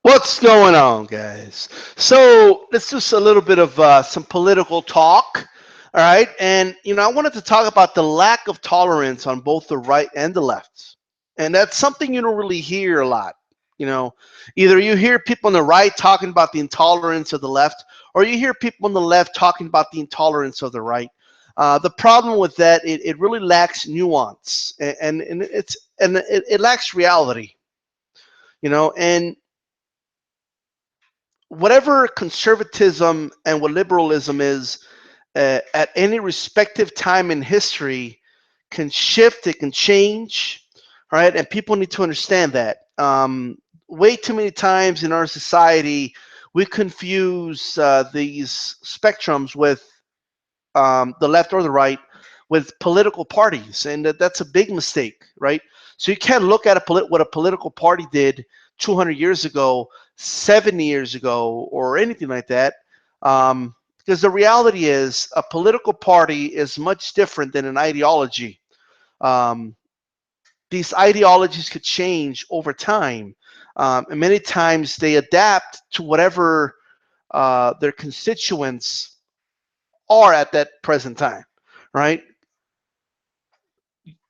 What's going on, guys? So let's do a little bit of some political talk. All right. And, I wanted to talk about the lack of tolerance on both the right and the left. And that's something you don't really hear a lot. You know, either you hear people on the right talking about the intolerance of the left, or you hear people on the left talking about the intolerance of the right. The problem with that, it really lacks nuance, and it lacks reality. And whatever conservatism and what liberalism is at any respective time in history can shift, it can change, right? And people need to understand that. Way too many times in our society, we confuse these spectrums with the left or the right with political parties, and that's a big mistake, right? So you can't look at what a political party did 200 years ago, 70 years ago, or anything like that, because the reality is a political party is much different than an ideology. Um, these ideologies could change over time, and many times they adapt to whatever their constituents are at that present time, right?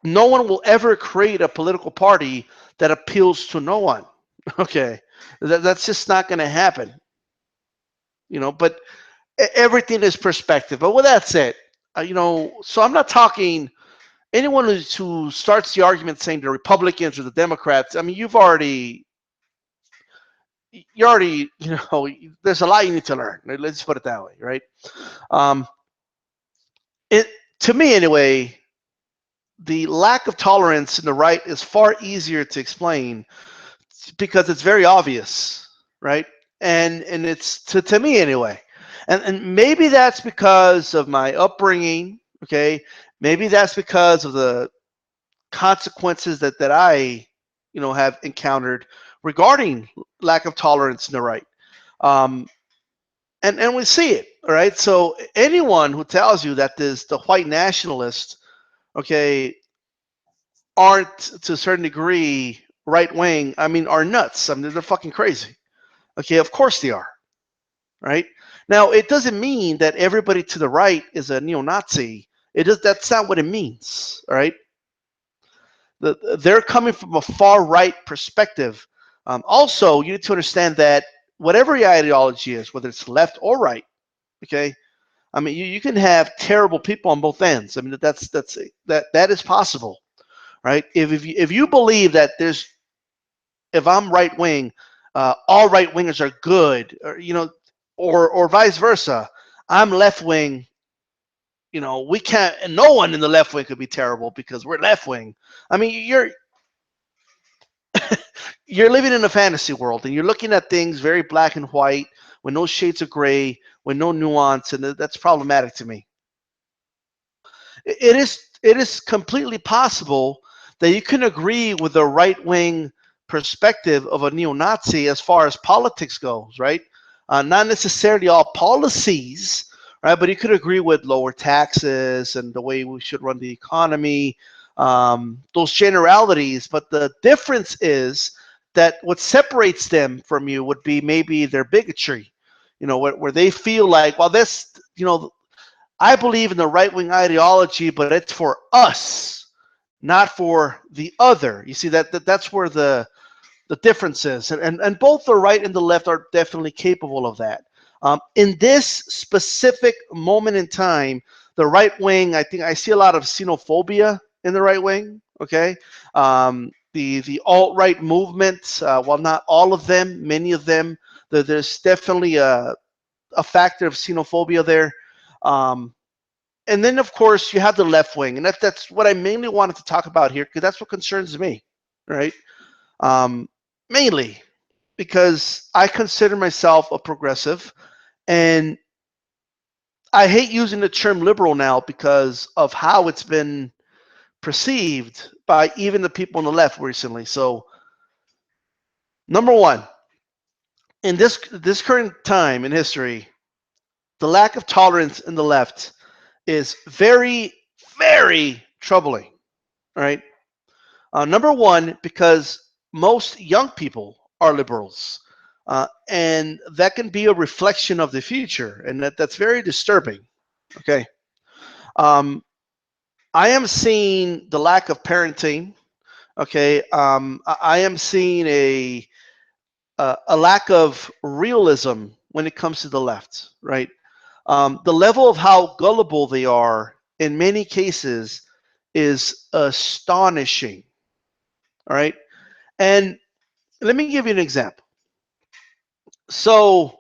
No one will ever create a political party that appeals to no one. Okay, that's just not going to happen. But everything is perspective. But with that said, so I'm not talking anyone who starts the argument saying the Republicans or the Democrats. I mean, you're already, there's a lot you need to learn. Let's put it that way, right? Um, it to me anyway, the lack of tolerance in the right is far easier to explain because it's very obvious, right? And it's to me anyway. And maybe that's because of my upbringing, okay? Maybe that's because of the consequences that I, have encountered regarding lack of tolerance in the right. Um, and we see it, all right? So anyone who tells you that the white nationalists, okay, aren't to a certain degree right wing, I mean, are nuts. I mean, they're fucking crazy. Okay, of course they are, right? Now, it doesn't mean that everybody to the right is a neo-Nazi. That's not what it means, all right? They're coming from a far right perspective. Also, you need to understand that whatever your ideology is, whether it's left or right, okay, I mean, you can have terrible people on both ends. I mean, that is possible, right? If you believe that if I'm right wing, all right wingers are good, or vice versa. I'm left wing. We can't. And no one in the left wing could be terrible because we're left wing. I mean, you're living in a fantasy world and you're looking at things very black and white with no shades of gray, with no nuance, and that's problematic to me. It is completely possible that you can agree with the right wing perspective of a neo-Nazi as far as politics goes, right? Not necessarily all policies, right? But you could agree with lower taxes and the way we should run the economy, those generalities. But the difference is that what separates them from you would be maybe their bigotry, where they feel like, well, I believe in the right wing ideology, but it's for us, not for the other. You see that's where the difference is, and both the right and the left are definitely capable of that. In this specific moment in time, the right wing, I think I see a lot of xenophobia in the right wing. Okay, the alt right movement, while not all of them, many of them, there's definitely a factor of xenophobia there. Um, and then of course you have the left wing, and that's what I mainly wanted to talk about here because that's what concerns me, right? um, Mainly because I consider myself a progressive, and I hate using the term liberal now because of how it's been perceived by even the people on the left recently. So number one, in this current time in history, the lack of tolerance in the left is very, very troubling. All right. Number one, because most young people are liberals. and that can be a reflection of the future, and that's very disturbing. Okay, um, I am seeing the lack of parenting. Okay, I am seeing a lack of realism when it comes to the left. Right, the level of how gullible they are in many cases is astonishing. All right, and let me give you an example. So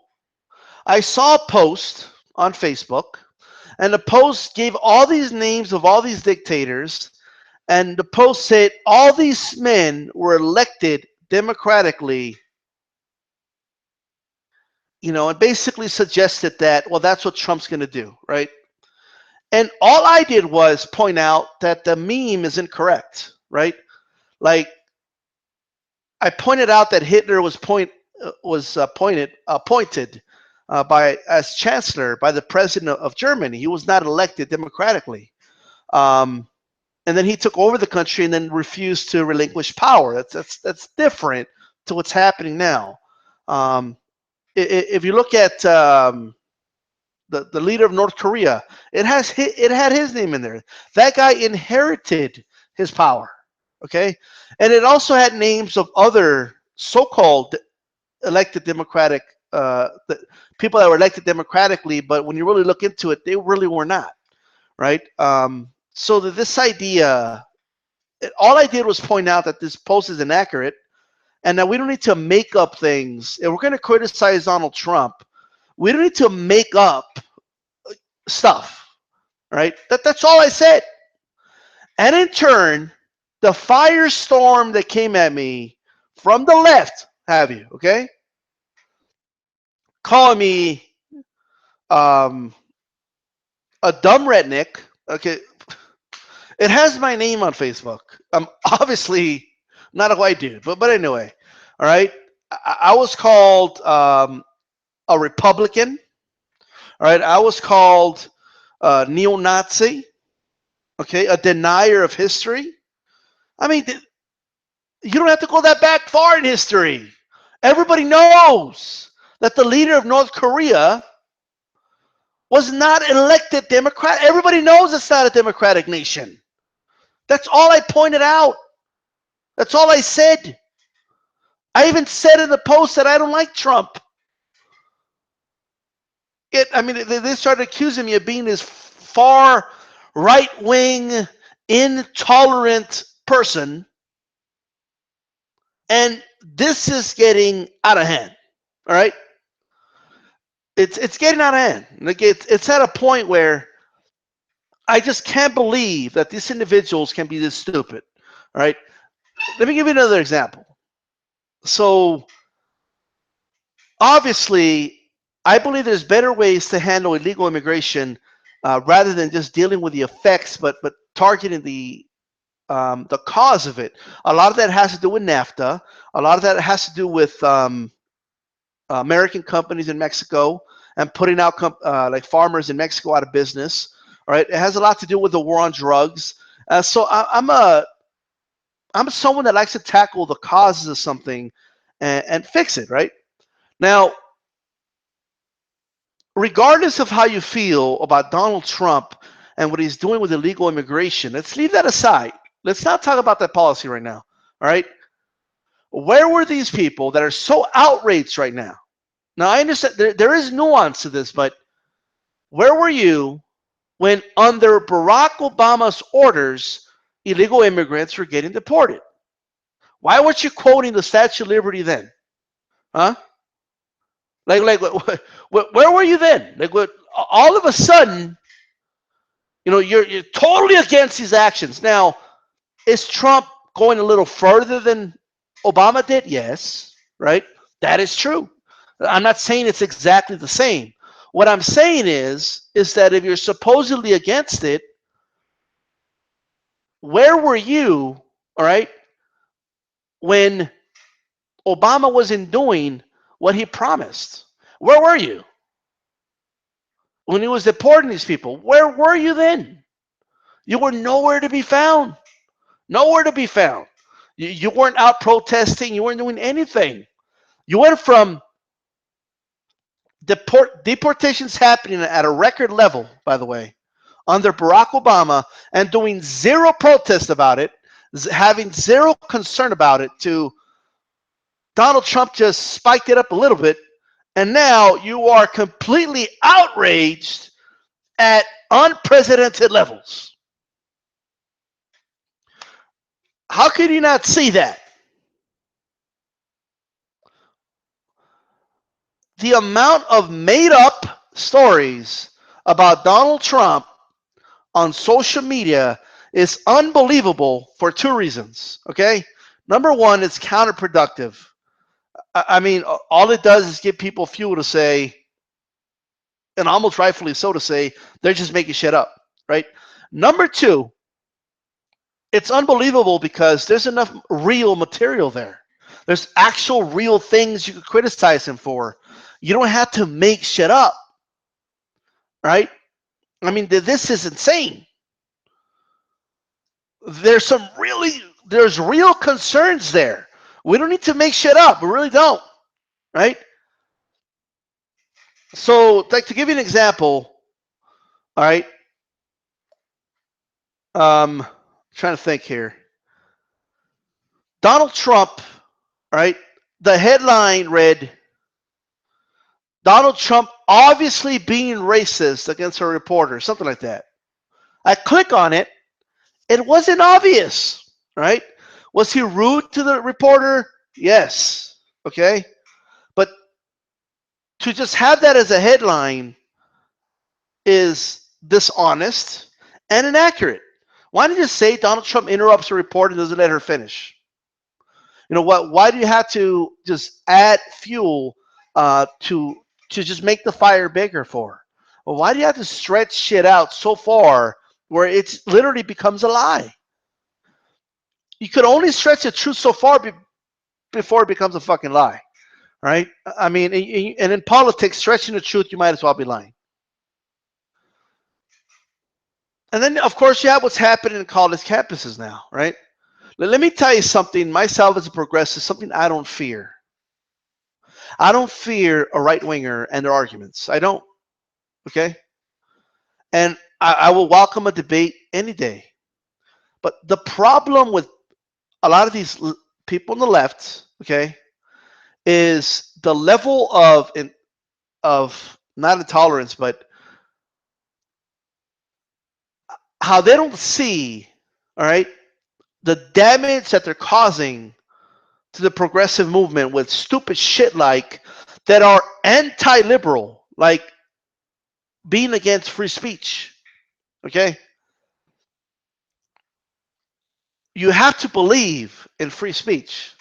I saw a post on Facebook, and the post gave all these names of all these dictators, and the post said all these men were elected democratically, and basically suggested that, well, that's what Trump's going to do, right? And all I did was point out that the meme is incorrect, right? Like, I pointed out that Hitler appointed by as chancellor by the president of Germany. He was not elected democratically, and then he took over the country and then refused to relinquish power. That's different to what's happening now. Um, if you look at the leader of North Korea, it had his name in there. That guy inherited his power. Okay, and it also had names of other so-called elected democratic people that were elected democratically, but when you really look into it, they really were not, right? So that this idea, all I did was point out that this post is inaccurate, and that we don't need to make up things. If we're going to criticize Donald Trump, we don't need to make up stuff, right? That's all I said. And in turn, the firestorm that came at me from the left, okay, calling me um, a dumb redneck. Okay, it has my name on Facebook. I'm obviously not a white dude, but anyway, all right. I was called a Republican. All right, I was called neo-Nazi. Okay, a denier of history. I mean, you don't have to go that back far in history. Everybody knows that the leader of North Korea was not elected Democrat. Everybody knows it's not a democratic nation. That's all I pointed out. That's all I said. I even said in the post that I don't like Trump. They started accusing me of being this far right-wing, intolerant person, and this is getting out of hand. All right, it's getting out of hand. Like it's at a point where I just can't believe that these individuals can be this stupid. All right, let me give you another example. So obviously, I believe there's better ways to handle illegal immigration rather than just dealing with the effects, but targeting the cause of it. A lot of that has to do with NAFTA. A lot of that has to do with American companies in Mexico and putting out like farmers in Mexico out of business. All right, it has a lot to do with the war on drugs. So I'm someone that likes to tackle the causes of something and fix it. Right now, regardless of how you feel about Donald Trump and what he's doing with illegal immigration, let's leave that aside. Let's not talk about that policy right now. All right. Where were these people that are so outraged right now? Now, I understand there is nuance to this, but where were you when, under Barack Obama's orders, illegal immigrants were getting deported? Why weren't you quoting the Statue of Liberty then? Huh? Like, where were you then? Like, all of a sudden, you're totally against these actions. Now, is Trump going a little further than Obama did? Yes, right? That is true. I'm not saying it's exactly the same. What I'm saying is that if you're supposedly against it, where were you, all right, when Obama wasn't doing what he promised? Where were you when he was deporting these people? Where were you then? You were nowhere to be found. Nowhere to be found. You weren't out protesting. You weren't doing anything. You went from Deportations happening at a record level, by the way, under Barack Obama, and doing zero protest about it, having zero concern about it, to Donald Trump just spiked it up a little bit, and now you are completely outraged at unprecedented levels. How could you not see that? The amount of made up stories about Donald Trump on social media is unbelievable for two reasons. Okay. Number one, it's counterproductive. I mean, all it does is give people fuel to say, and almost rightfully so to say, they're just making shit up, right? Number two, it's unbelievable because there's enough real material there. There's actual real things you could criticize him for. You don't have to make shit up, right? I mean, this is insane. There's real concerns there. We don't need to make shit up. We really don't, right? So, like, to give you an example, all right. Trying to think here. Donald Trump, right? The headline read, Donald Trump obviously being racist against a reporter, something like that. I click on it. It wasn't obvious, right? Was he rude to the reporter? Yes. Okay. But to just have that as a headline is dishonest and inaccurate. Why did you say Donald Trump interrupts a reporter and doesn't let her finish? You know what? Why do you have to just add fuel to just make the fire bigger for? Well, why do you have to stretch shit out so far where it literally becomes a lie? You could only stretch the truth so far before it becomes a fucking lie, right? I mean, and in politics, stretching the truth, you might as well be lying. And then, of course, you have what's happening in college campuses now, right? Let me tell you something. Myself as a progressive, something I don't fear. I don't fear a right winger and their arguments. I don't. Okay. And I will welcome a debate any day. But the problem with a lot of these people on the left, okay, is the level of not intolerance, but how they don't see, all right, the damage that they're causing to the progressive movement with stupid shit like that are anti-liberal, like being against free speech. Okay? You have to believe in free speech,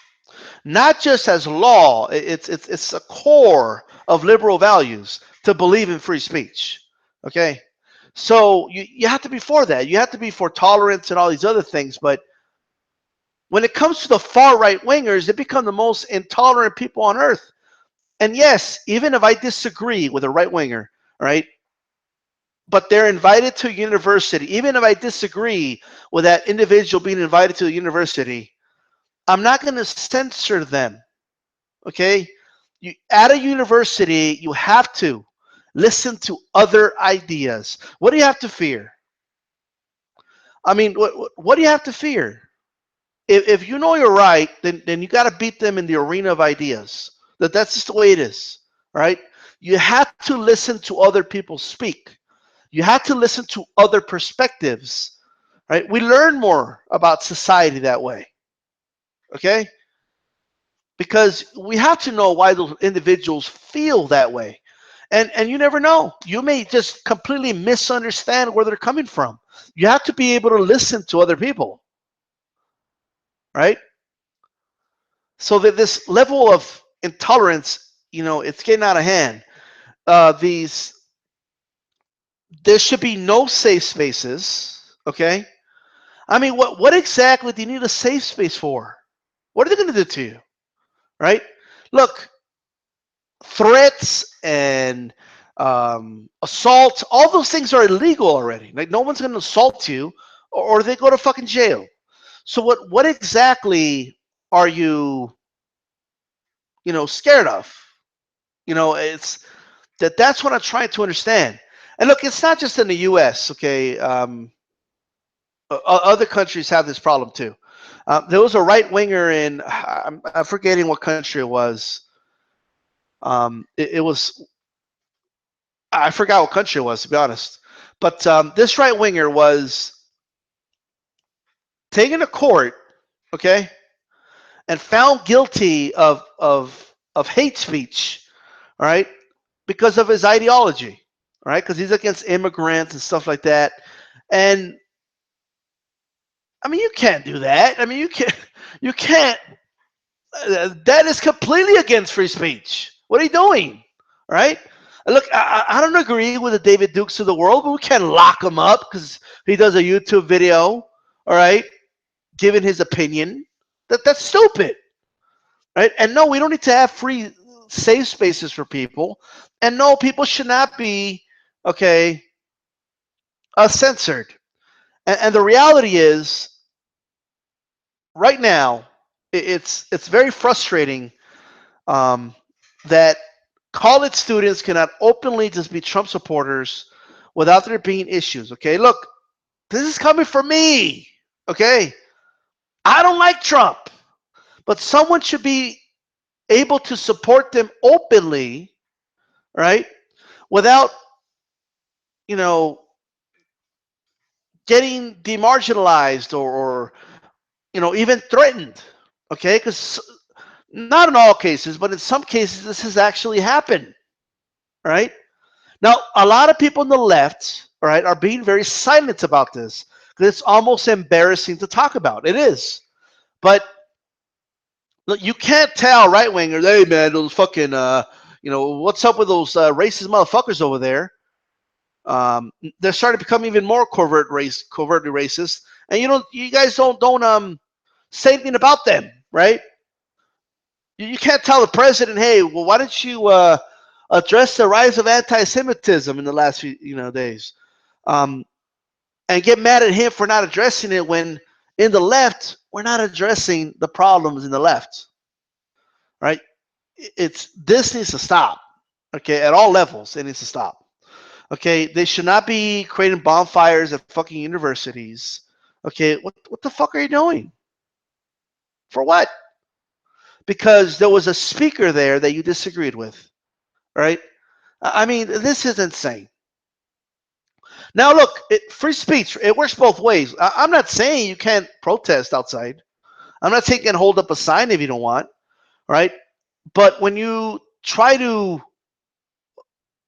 not just as law. It's a core of liberal values to believe in free speech. Okay? So you have to be for that. You have to be for tolerance and all these other things. But when it comes to the far right wingers, they become the most intolerant people on earth. And yes, even if I disagree with a right winger, right, but they're invited to a university, even if I disagree with that individual being invited to a university, I'm not going to censor them. Okay? At a university, you have to listen to other ideas. What do you have to fear? I mean, what do you have to fear? If you know you're right, then you got to beat them in the arena of ideas. That's just the way it is, right? You have to listen to other people speak. You have to listen to other perspectives, right? We learn more about society that way, okay? Because we have to know why those individuals feel that way. And you never know. You may just completely misunderstand where they're coming from. You have to be able to listen to other people, right? So that this level of intolerance, it's getting out of hand. There should be no safe spaces, okay? I mean, what exactly do you need a safe space for? What are they going to do to you, right? Look, threats and assault, all those things are illegal already. Like, no one's going to assault you, or they go to fucking jail. So what exactly are you, scared of? It's That's what I'm trying to understand. And look, it's not just in the U.S. Okay, other countries have this problem too. There was a right winger in I'm forgetting what country it was. It was I forgot what country it was, to be honest. But this right winger was taken to court, okay, and found guilty of hate speech, all right, because of his ideology, all right, because he's against immigrants and stuff like that. And I mean, you can't do that. I mean, you can't. That is completely against free speech. What are you doing? All right. Look, I don't agree with the David Dukes of the world, but we can't lock him up because he does a YouTube video. All right, giving his opinion. That's stupid. Right? And no, we don't need to have free safe spaces for people. And no, people should not be okay censored. And the reality is, right now, it's very frustrating that college students cannot openly just be Trump supporters without there being issues. Okay, look, this is coming from me. Okay, I don't like Trump, but someone should be able to support them openly, right? Without, you know, getting demarginalized or even threatened. Okay, because not in all cases, but in some cases, this has actually happened. Right now, a lot of people on the left, right, are being very silent about this because it's almost embarrassing to talk about. It is, but look, you can't tell right wingers, hey man, those fucking, what's up with those racist motherfuckers over there? They're starting to become even more covertly racist, and you guys don't say anything about them, right? You can't tell the president, hey, well, why don't you address the rise of anti-Semitism in the last few days, and get mad at him for not addressing it when in the left we're not addressing the problems in the left, right? This needs to stop, okay, at all levels. It needs to stop. Okay, they should not be creating bonfires at fucking universities. Okay, what the fuck are you doing? For what? Because there was a speaker there that you disagreed with, right? I mean, this is insane. Now, look, free speech, it works both ways. I'm not saying you can't protest outside. I'm not saying you can hold up a sign if you don't want, right? But when you try to,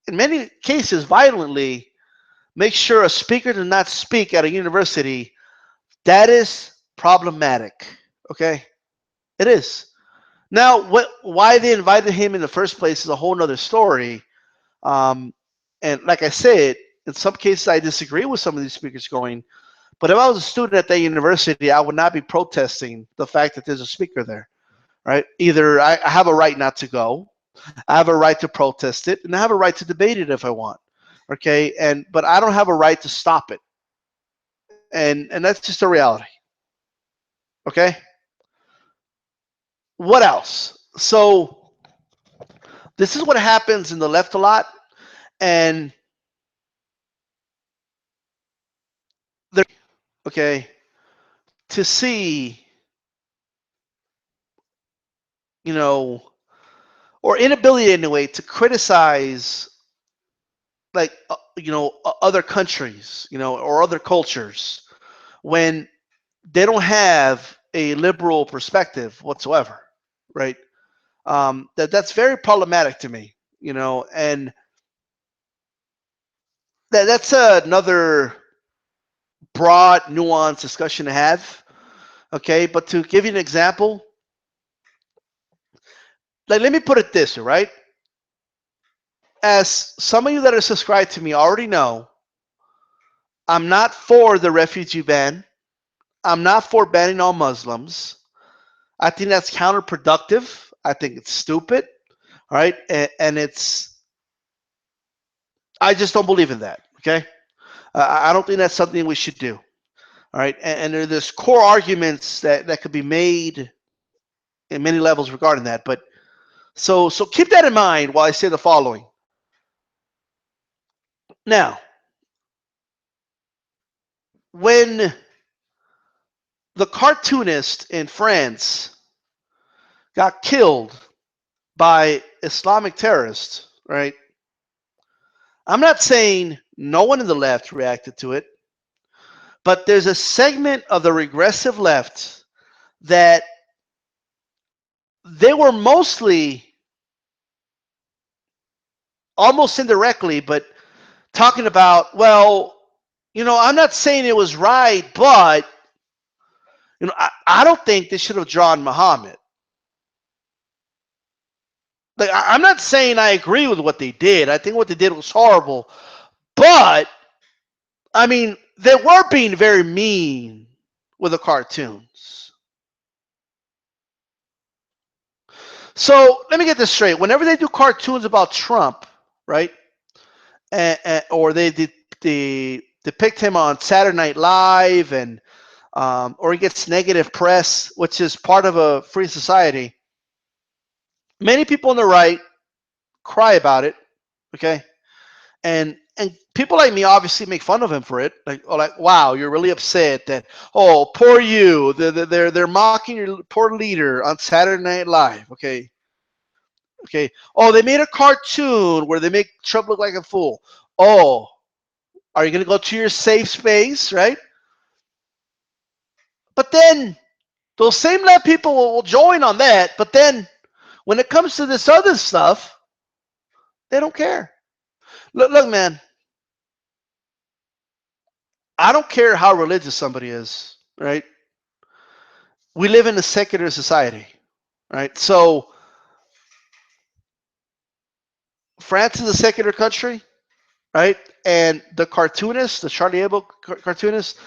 in many cases, violently make sure a speaker does not speak at a university, that is problematic. Okay, it is. Now, why they invited him in the first place is a whole nother story. And like I said, in some cases I disagree with some of these speakers going, but if I was a student at that university, I would not be protesting the fact that there's a speaker there. Right? Either I have a right not to go, I have a right to protest it, and I have a right to debate it if I want. Okay, but I don't have a right to stop it. And that's just a reality. Okay. What else? So this is what happens in the left a lot, and they're okay to see, you know, or inability anyway to criticize, like other countries, or other cultures when they don't have a liberal perspective whatsoever, right? That's very problematic to me, and that's another broad, nuanced discussion to have. Okay, but to give you an example, like let me put it this way, right? As some of you that are subscribed to me already know, I'm not for the refugee ban. I'm not for banning all Muslims. I think that's counterproductive. I think it's stupid, all right? And I just don't believe in that, okay? I don't think that's something we should do, all right? And there's core arguments that could be made in many levels regarding that. But so keep that in mind while I say the following. Now, when the cartoonist in France got killed by Islamic terrorists, right? I'm not saying no one in the left reacted to it, but there's a segment of the regressive left that they were mostly, almost indirectly, but talking about, well, I'm not saying it was right, but I don't think they should have drawn Muhammad. Like, I'm not saying I agree with what they did. I think what they did was horrible, but I mean, they were being very mean with the cartoons. So let me get this straight. Whenever they do cartoons about Trump, right, or they depict him on Saturday Night Live, and or he gets negative press, which is part of a free society, many people on the right cry about it, okay, and people like me obviously make fun of him for it, like wow, you're really upset that, oh, poor you, they're mocking your poor leader on Saturday Night Live, okay, oh, they made a cartoon where they make Trump look like a fool. Oh, are you going to go to your safe space, right? But then those same left people will join on that, but then when it comes to this other stuff, they don't care. Look, man, I don't care how religious somebody is, right? We live in a secular society, right? So France is a secular country, right? And the cartoonist, the Charlie Hebdo cartoonist.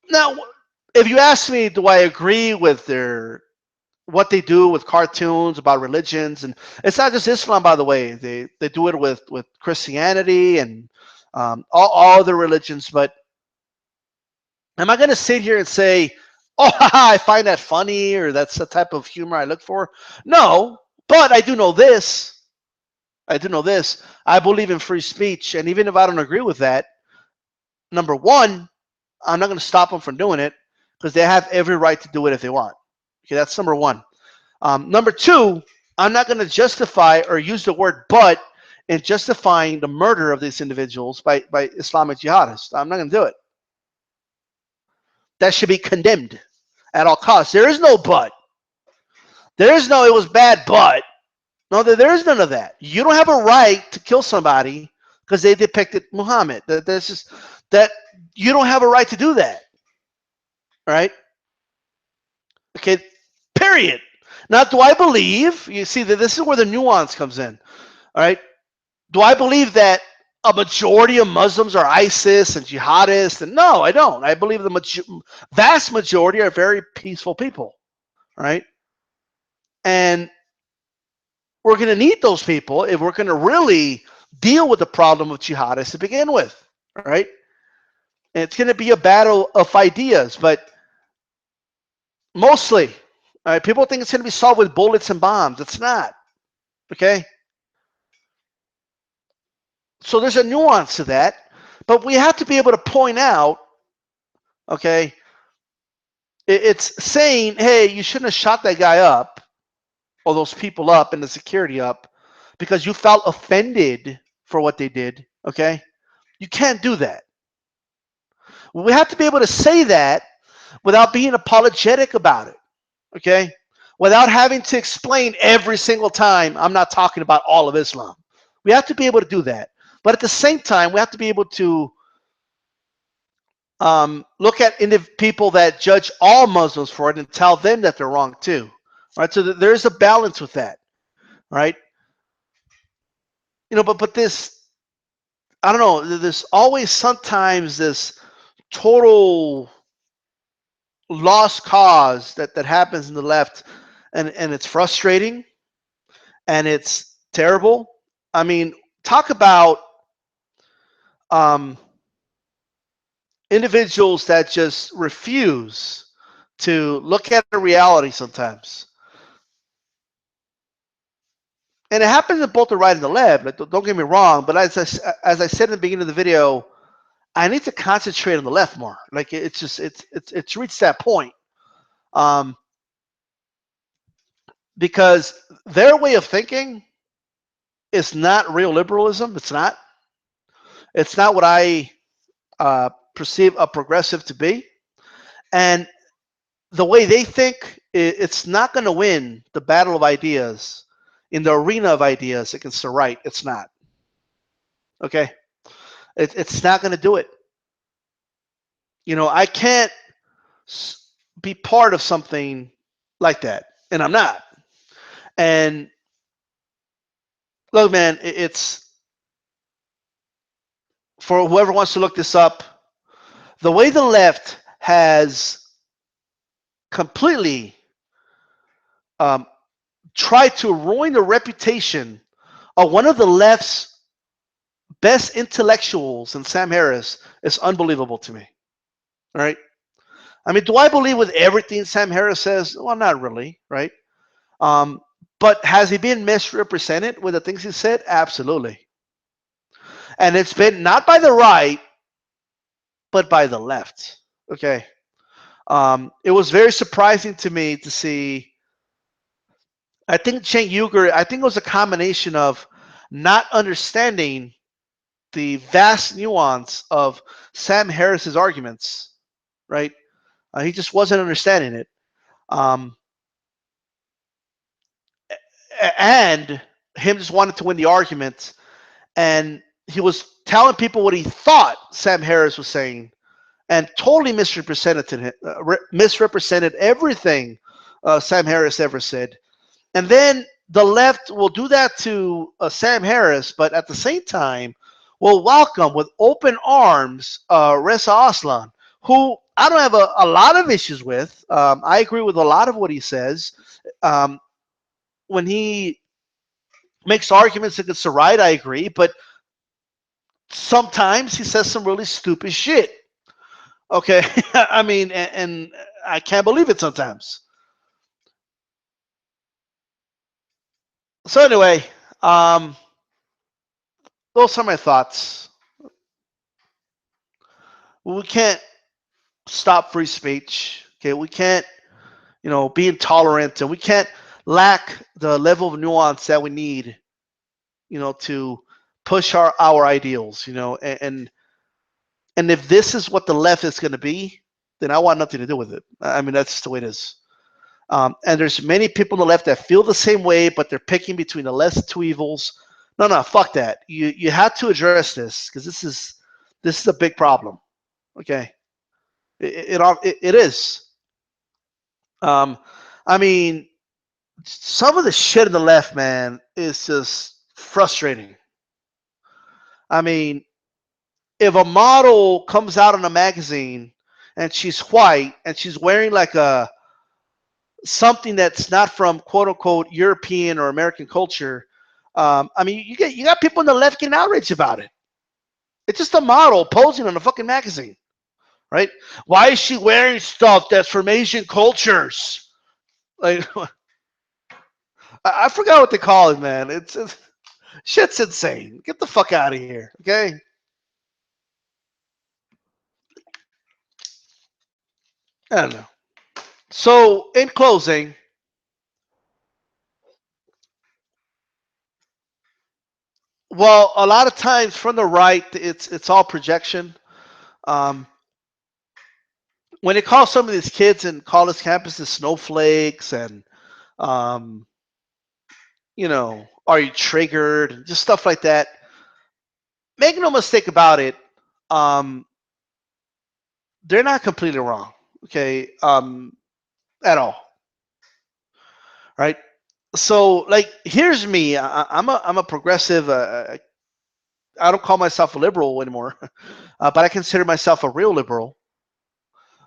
Now, if you ask me, do I agree with what they do with cartoons about religions? And it's not just Islam, by the way. They do it with Christianity and all the religions. But am I going to sit here and say, oh, I find that funny, or that's the type of humor I look for? No, but I do know this. I believe in free speech, and even if I don't agree with that, number one, I'm not going to stop them from doing it because they have every right to do it if they want. Okay, that's number one. Number two, I'm not going to justify or use the word "but" in justifying the murder of these individuals by Islamic jihadists. I'm not going to do it. That should be condemned at all costs. There is no "but." There is no "it was bad, but." No, there is none of that. You don't have a right to kill somebody because they depicted Muhammad. That's just that you don't have a right to do that. Right? Okay. Period. Now, do I believe? You see that this is where the nuance comes in. All right. Do I believe that a majority of Muslims are ISIS and jihadists? And no, I don't. I believe the vast majority are very peaceful people. Right? And we're going to need those people if we're going to really deal with the problem of jihadists to begin with, right? And it's going to be a battle of ideas, but mostly, all right, people think it's going to be solved with bullets and bombs. It's not, okay? So there's a nuance to that, but we have to be able to point out, okay, it's saying, hey, you shouldn't have shot that guy up or those people up and the security up because you felt offended for what they did, okay? You can't do that. We have to be able to say that without being apologetic about it, okay? Without having to explain every single time, I'm not talking about all of Islam. We have to be able to do that. But at the same time, we have to be able to look at people that judge all Muslims for it and tell them that they're wrong too, right? So there's a balance with that, right? But this, I don't know, there's always sometimes this total lost cause that happens in the left, and it's frustrating and it's terrible. I mean, talk about um, individuals that just refuse to look at the reality sometimes. And it happens in both the right and the left. Like, don't get me wrong, but as I said in the beginning of the video, I need to concentrate on the left more. Like it's just it's reached that point. Um, because their way of thinking is not real liberalism. It's not. It's not what I perceive a progressive to be. And the way they think, it's not going to win the battle of ideas in the arena of ideas against the right. It's not. Okay? It's not going to do it. You know, I can't be part of something like that, and I'm not. And look, man, it's for whoever wants to look this up. The way the left has completely um, tried to ruin the reputation of one of the left's best intellectuals in Sam Harris is unbelievable to me. All right. I mean, do I believe with everything Sam Harris says? Well, not really, right? Um, but has he been misrepresented with the things he said? Absolutely. And it's been not by the right, but by the left. Okay. It was very surprising to me to see. I think Cenk Uygur, I think it was a combination of not understanding the vast nuance of Sam Harris's arguments, right? He just wasn't understanding it. Um, and him just wanted to win the argument. And he was telling people what he thought Sam Harris was saying and totally misrepresented everything Sam Harris ever said. And then the left will do that to Sam Harris, but at the same time will welcome with open arms Reza Aslan, who I don't have a lot of issues with. I agree with a lot of what he says. When he makes arguments against the right, I agree, but sometimes he says some really stupid shit. Okay, I mean, and I can't believe it sometimes. So anyway, those are my thoughts. We can't stop free speech. Okay, we can't, be intolerant, and we can't lack the level of nuance that we need, to push our ideals. And if this is what the left is going to be, then I want nothing to do with it. I mean, that's just the way it is. And there's many people on the left that feel the same way, but they're picking between the less of two evils. No, fuck that. You have to address this because this is a big problem. Okay, it is. Um, I mean, some of the shit on the left, man, is just frustrating. I mean, if a model comes out in a magazine and she's white and she's wearing like a something that's not from quote unquote European or American culture, I mean, you got people on the left getting outraged about it. It's just a model posing on a fucking magazine, right? Why is she wearing stuff that's from Asian cultures? Like, I forgot what they call it, man. It's shit's insane. Get the fuck out of here, okay? I don't know. So, in closing, well, a lot of times from the right, it's all projection. Um, when they call some of these kids in college campuses snowflakes and um, are you triggered? Just stuff like that. Make no mistake about it. Um, they're not completely wrong. Okay, at all. Right. So, like, here's me. I'm a progressive. I don't call myself a liberal anymore, but I consider myself a real liberal.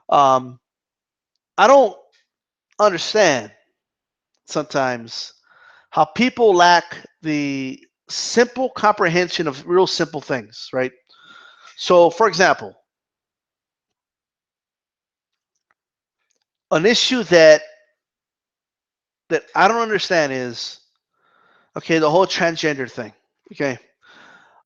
Um, I don't understand sometimes how people lack the simple comprehension of real simple things, right? So, for example, an issue that I don't understand is Okay, the whole transgender thing. Okay,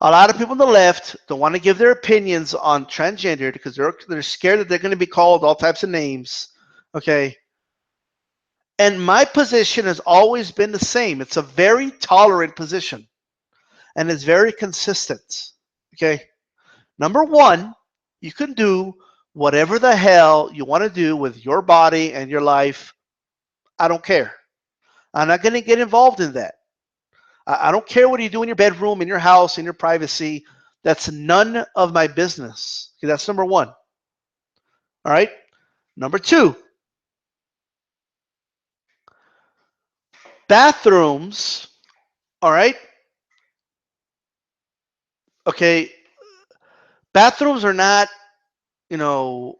a lot of people on the left don't want to give their opinions on transgender because they're scared that they're going to be called all types of names. Okay, and my position has always been the same. It's a very tolerant position, and it's very consistent. Okay, number one, you can do whatever the hell you want to do with your body and your life. I don't care. I'm not going to get involved in that. I don't care what you do in your bedroom, in your house, in your privacy. That's none of my business. Okay, that's number one. All right. Number two, bathrooms. All right. Okay. Bathrooms are not, you know,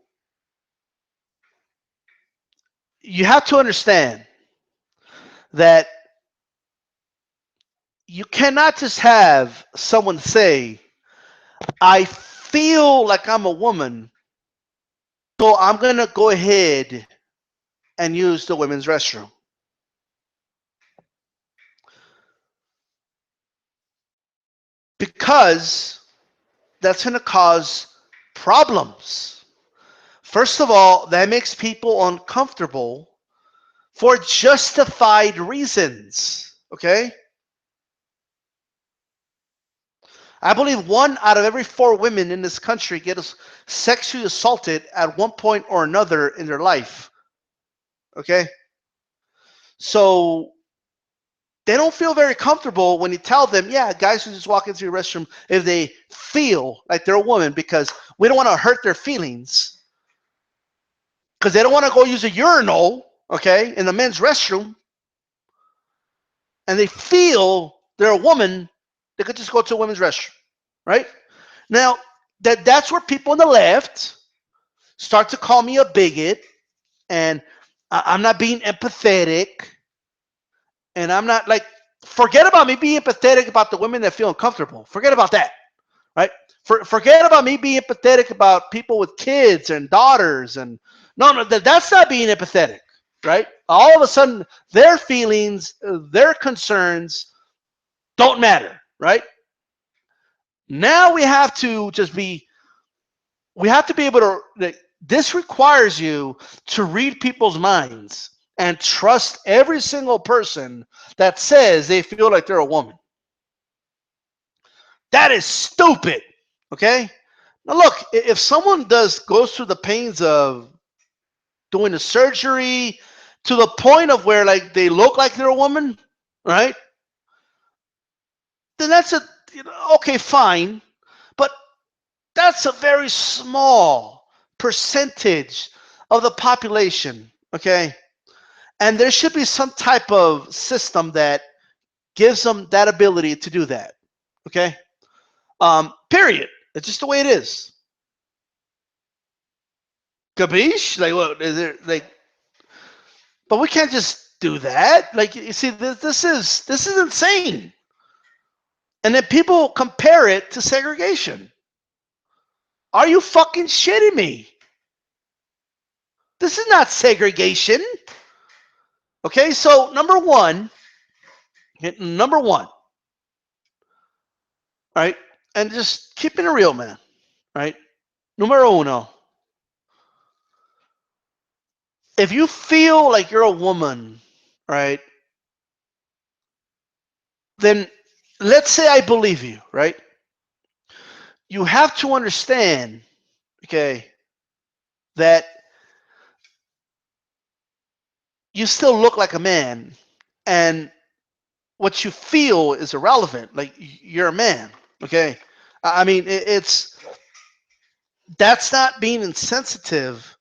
you have to understand that you cannot just have someone say, I feel like I'm a woman, so I'm going to go ahead and use the women's restroom. Because that's going to cause problems. First of all, that makes people uncomfortable for justified reasons. Okay? I believe 1 out of every 4 women in this country get sexually assaulted at one point or another in their life. Okay? So they don't feel very comfortable when you tell them, yeah, guys who just walk into your restroom if they feel like they're a woman because we don't want to hurt their feelings because they don't want to go use a urinal, okay, in the men's restroom, and they feel they're a woman, they could just go to a women's restroom, right? Now, that's where people on the left start to call me a bigot, and I'm not being empathetic, and I'm not like, forget about me being empathetic about the women that feel uncomfortable. Forget about that, right? Forget about me being empathetic about people with kids and daughters, and no, that's not being empathetic, right? All of a sudden, their feelings, their concerns don't matter, right? Now we have to just be, we have to be able to, this requires you to read people's minds and trust every single person that says they feel like they're a woman. That is stupid, okay? Now look, if someone goes through the pains of doing the surgery to the point of where like they look like they're a woman, right? Then that's a, okay, fine. But that's a very small percentage of the population, okay? And there should be some type of system that gives them that ability to do that, okay? Period. It's just the way it is. Capiche? Like, what is it? Like, but we can't just do that. Like, you see, this is insane. And then people compare it to segregation. Are you fucking shitting me? This is not segregation. Okay, so number one, right? And just keeping it real, man, right? Numero uno. If you feel like you're a woman, right, then let's say I believe you, right? You have to understand, okay, that you still look like a man and what you feel is irrelevant. Like you're a man, okay? I mean, that's not being insensitive.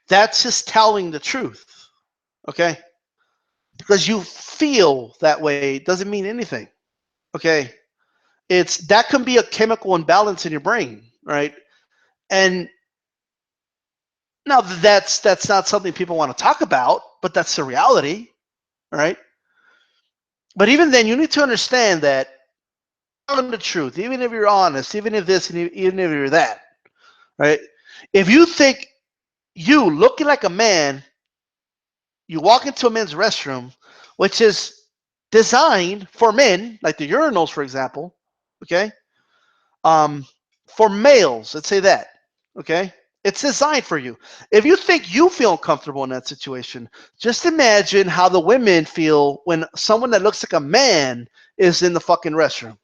That's just telling the truth, okay? Because you feel that way doesn't mean anything, okay? It's that can be a chemical imbalance in your brain, right? And now that's not something people want to talk about, but that's the reality, right? But even then, you need to understand that telling the truth, even if you're honest, even if this, and even if you're that, right? If you think you looking like a man, you walk into a men's restroom, which is designed for men, like the urinals, for example, okay? For males, let's say that, okay? It's designed for you. If you think you feel uncomfortable in that situation, just imagine how the women feel when someone that looks like a man is in the fucking restroom.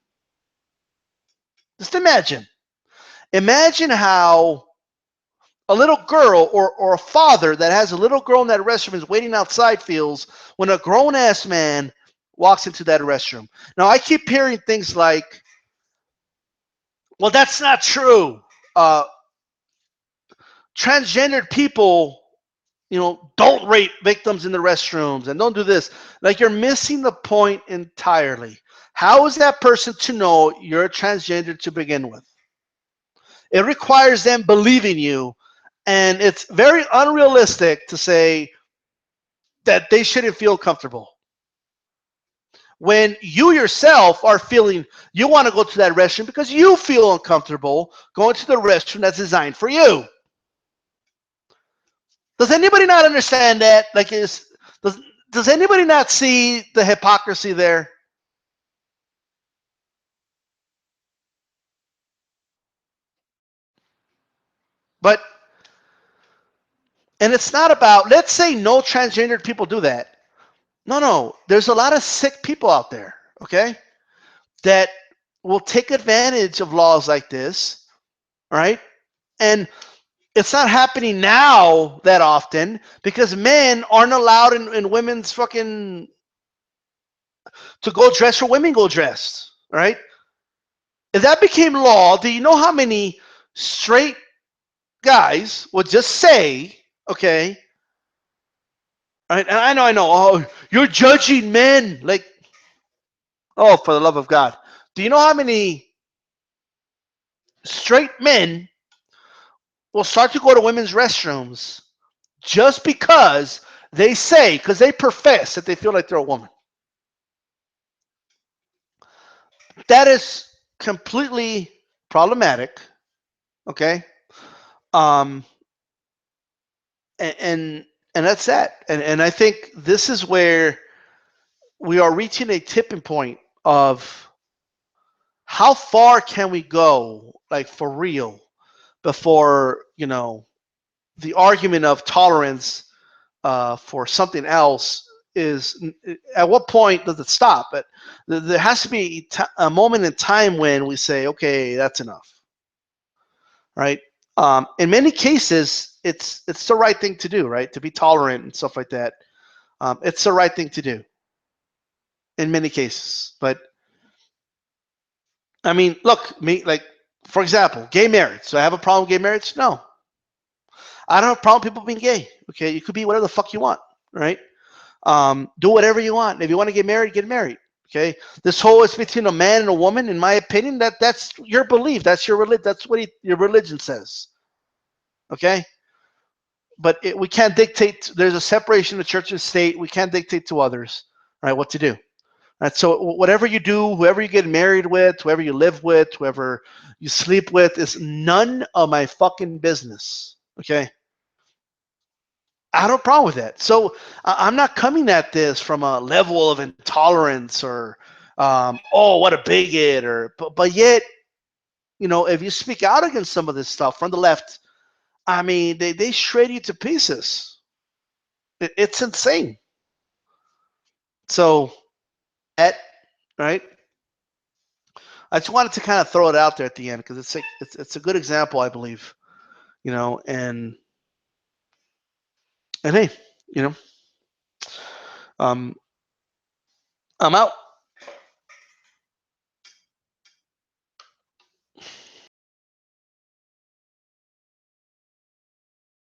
Just imagine. Imagine how a little girl or a father that has a little girl in that restroom is waiting outside feels when a grown ass man walks into that restroom. Now, I keep hearing things like, well, that's not true. Transgendered people, don't rape victims in the restrooms and don't do this. Like, you're missing the point entirely. How is that person to know you're a transgender to begin with? It requires them believing you, and it's very unrealistic to say that they shouldn't feel comfortable. When you yourself are feeling you want to go to that restroom because you feel uncomfortable going to the restroom that's designed for you. Does anybody not understand that? Does anybody not see the hypocrisy there? But and it's not about, let's say no transgendered people do that. No. There's a lot of sick people out there, okay, that will take advantage of laws like this, right? And it's not happening now that often because men aren't allowed in women's fucking to go dress where women go dressed, right? If that became law, do you know how many straight guys would just say, okay, right? And I know, oh, you're judging men. Like, oh, for the love of God. Do you know how many straight men will start to go to women's restrooms just because because they profess that they feel like they're a woman? That is completely problematic, okay? Um, and that's that. And I think this is where we are reaching a tipping point of how far can we go, like for real, before the argument of tolerance for something else is, at what point does it stop? But there has to be a moment in time when we say, okay, that's enough, right? In many cases, it's the right thing to do, right? To be tolerant and stuff like that. It's the right thing to do in many cases. But I mean, look, like for example, gay marriage. So I have a problem with gay marriage? No, I don't have a problem with people being gay. Okay, you could be whatever the fuck you want, right? Do whatever you want. If you want to get married, get married. Okay, this whole is between a man and a woman. In my opinion, that's your belief. That's your religion. That's what your religion says. Okay, but we can't dictate. There's a separation of church and state. We can't dictate to others, right, what to do. Right, so whatever you do, whoever you get married with, whoever you live with, whoever you sleep with, is none of my fucking business. Okay, I don't have a problem with that. So I'm not coming at this from a level of intolerance or oh, what a bigot, but yet, if you speak out against some of this stuff from the left, I mean, they shred you to pieces. It's insane. So that, right? I just wanted to kind of throw it out there at the end because it's a good example, I believe, and hey, you know, um, I'm out.